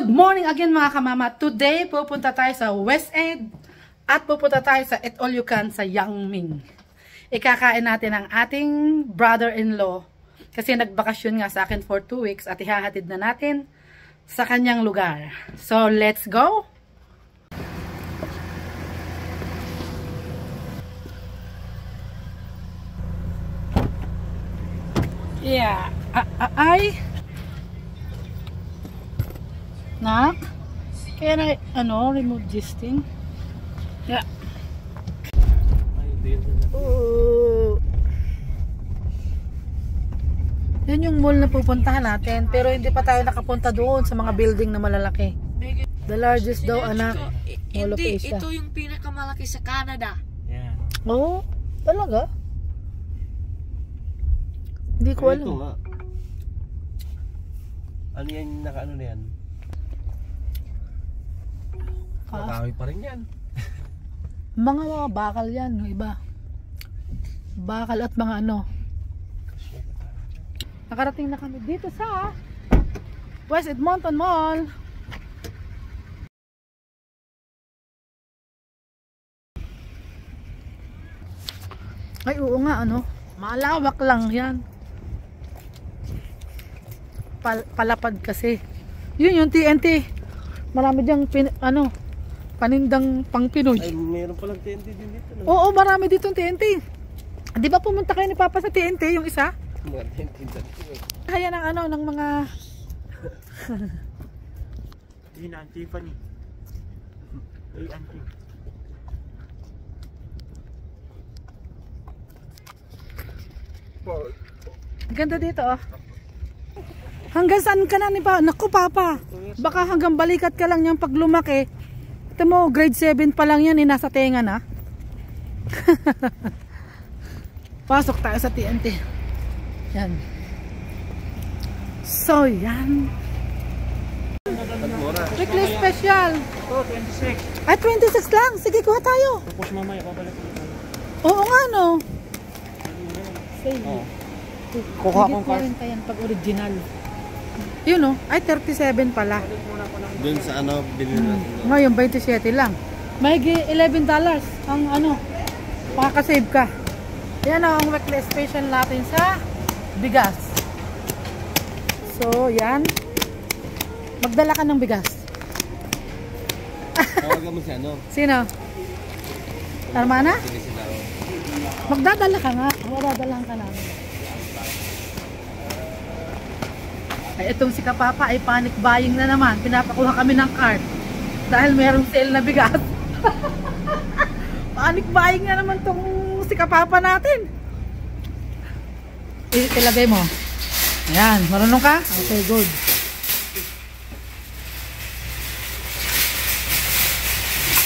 Good morning again mga kamama. Today pupunta tayo sa West End at pupunta tayo sa Eat All You Can sa Yangming. Ikakain natin ang ating brother-in-law kasi nagbakasyon nga sa akin for 2 weeks at ihahatid na natin sa kanyang lugar. So let's go! Yeah, Nak, can I, remove this thing? Yeah. Yan yung mall na pupuntahan natin, pero hindi pa tayo nakapunta doon sa mga building na malalaki. The largest daw, anak, Mall of Asia. Ito yung pinakamalaki sa Canada. Yeah. Oh, talaga? Hindi ko alam. Ito nga. Ano yan, naka-ano na yan? Makahoy pa rin yan. Mga bakal yan, iba. Bakal at mga ano. Nakarating na kami dito sa West Edmonton Mall. Ay, oo nga, malawak lang yan. Palapad kasi. Yun yung TNT. Marami diyang panindang pang Pinoy. Ay, mayroon palang TNT din dito. No? Oo, marami ditong TNT. Di ba pumunta kayo ni Papa sa TNT, yung isa? Mga TNT dito. Kaya ng mga... Yun, Tiffany. Ay, auntie. Ganda dito, oh. Hanggang saan ka na ni Pa? Naku, Papa. Baka hanggang balikat ka lang niyang pag lumaki. Ito mo, grade 7 pa lang yan, nasa tenga na. Pasok tayo sa TNT. Yan. So, yan. Weekly special. Oh, 26. Ay, 26 lang. Sige, kuha tayo. Tapos mamaya, babalik ko tayo. Oo nga, no? Save. Oh. Kuha akong card. Yan pag original. Yun, no? Ay, 37 pala. Doon sa binili natin. Ngayon, 27 lang. May $11 ang makakasave ka. Yan ang weekly special natin sa bigas. So, yan. Magdala ka ng bigas. Tawagan mo si Sino? Armana? Sige sila. Magdadala ka nga. Magdadalahan ka namin. Ay, itong si Kapapa ay panic buying na naman. Pinapakuha kami ng card. Dahil merong sale na bigas. Panic buying na naman itong si Kapapa natin. Ilagay mo. Ayan. Marunong ka? Okay, good.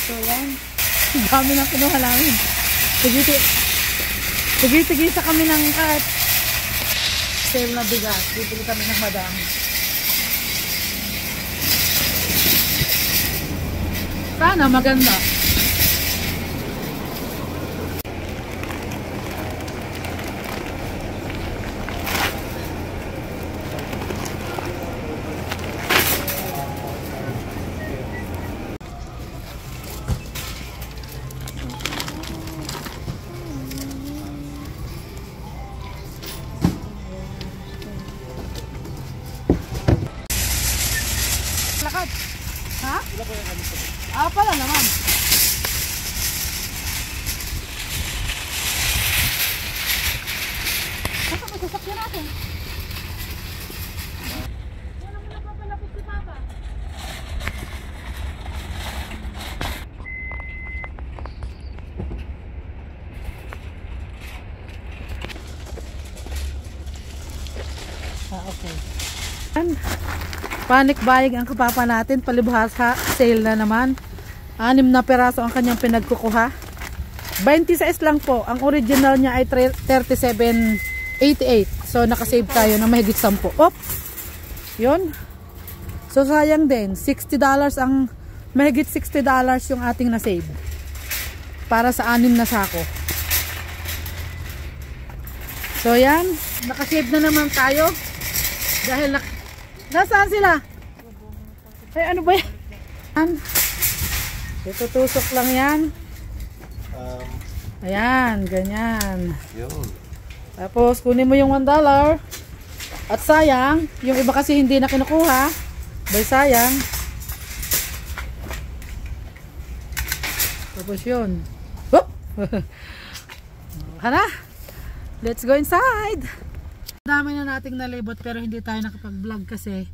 So, yan. Dami ng kinuha namin. Tigi-tigi sa kami ng card. Sale na bigas. Bibili kami ng madami. Sana maganda. Lakad. Ha? Pala naman. Saka masasakyan natin. Wala mo napapalapit si Papa. Okay. Panic buying ang Kapapa natin, palibhasa, sale na naman. 6 na peraso ang kanyang pinagkukuha. 26 lang po. Ang original niya ay 37.88. So nakasave tayo na mahigit 10. Op! Yun. So sayang din. $60 ang, mahigit $60 yung ating nasave. Para sa 6 na sako. So yan. Nakasave na naman tayo. Dahil nasaan sila? Ay, ano ba yan? Itutusok lang yan. Ayan, ganyan. Yun. Tapos, kunin mo yung $1. At sayang, yung iba kasi hindi na kinukuha. Bay sayang. Tapos yun. Whoop! Hana! Let's go inside! Dami na nating nalibot pero hindi tayo nakapag-vlog kasi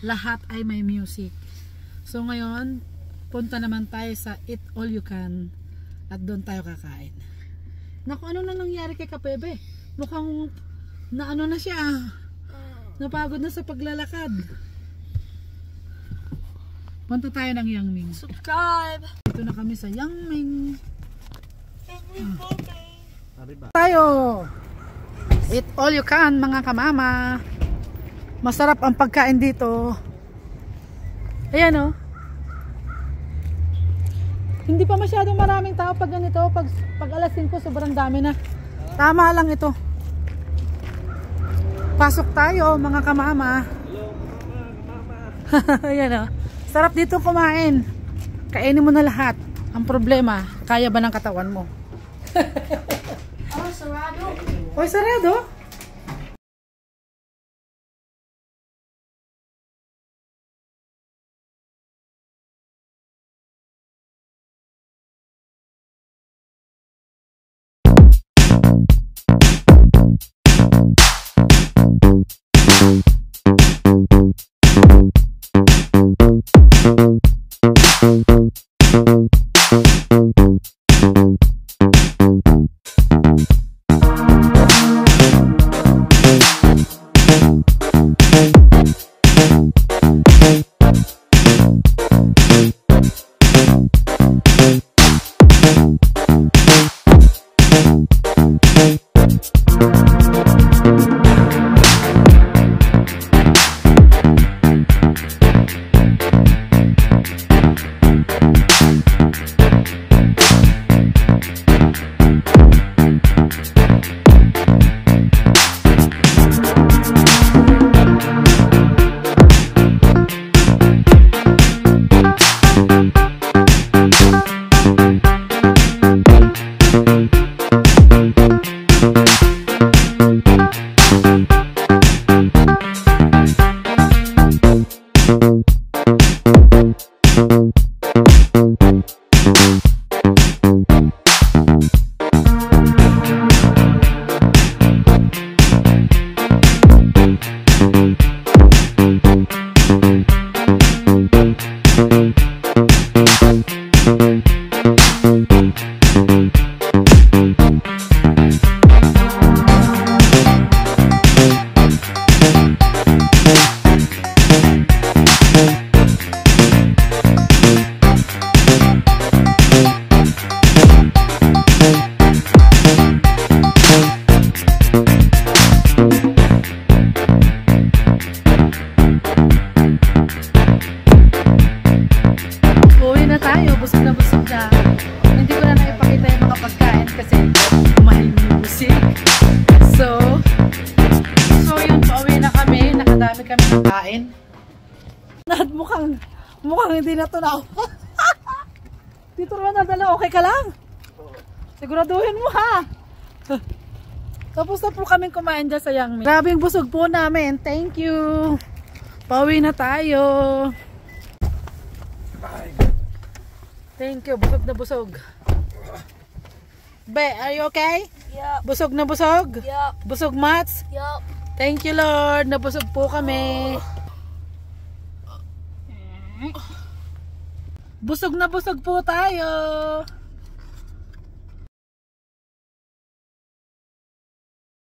lahat ay may music. So ngayon, punta naman tayo sa Eat All You Can at doon tayo kakain. Naku, ano na nangyari kay Kapebe? Mukhang na ano na siya. Napagod na sa paglalakad. Punta tayo ng Yangming. Subscribe! Dito na kami sa Yangming. Arriba. Tayo! Eat all you can mga kamama. Masarap ang pagkain dito. Ayan o. Hindi pa masyadong maraming tao pag ganito. Pag alas 5 sobrang dami na. Tama lang ito. Pasok tayo mga kamama. Ayan o. Sarap dito kumain. Kainin mo na lahat. Ang problema, kaya ba ng katawan mo? Oh, sarado! Hoy, sarado? Mukhang hindi na tunaw. Dito naman nadala, okay ka lang? Siguraduhin mo ha. Tapos na po kaming kumain dyan sa Yangming. Grabe yung busog po namin. Thank you. Pauwi na tayo. Thank you. Busog na busog. Be, are you okay? Yup. Busog na busog? Yup. Busog mats? Yup. Thank you Lord. Nabusog po kami. Busog na busog po tayo.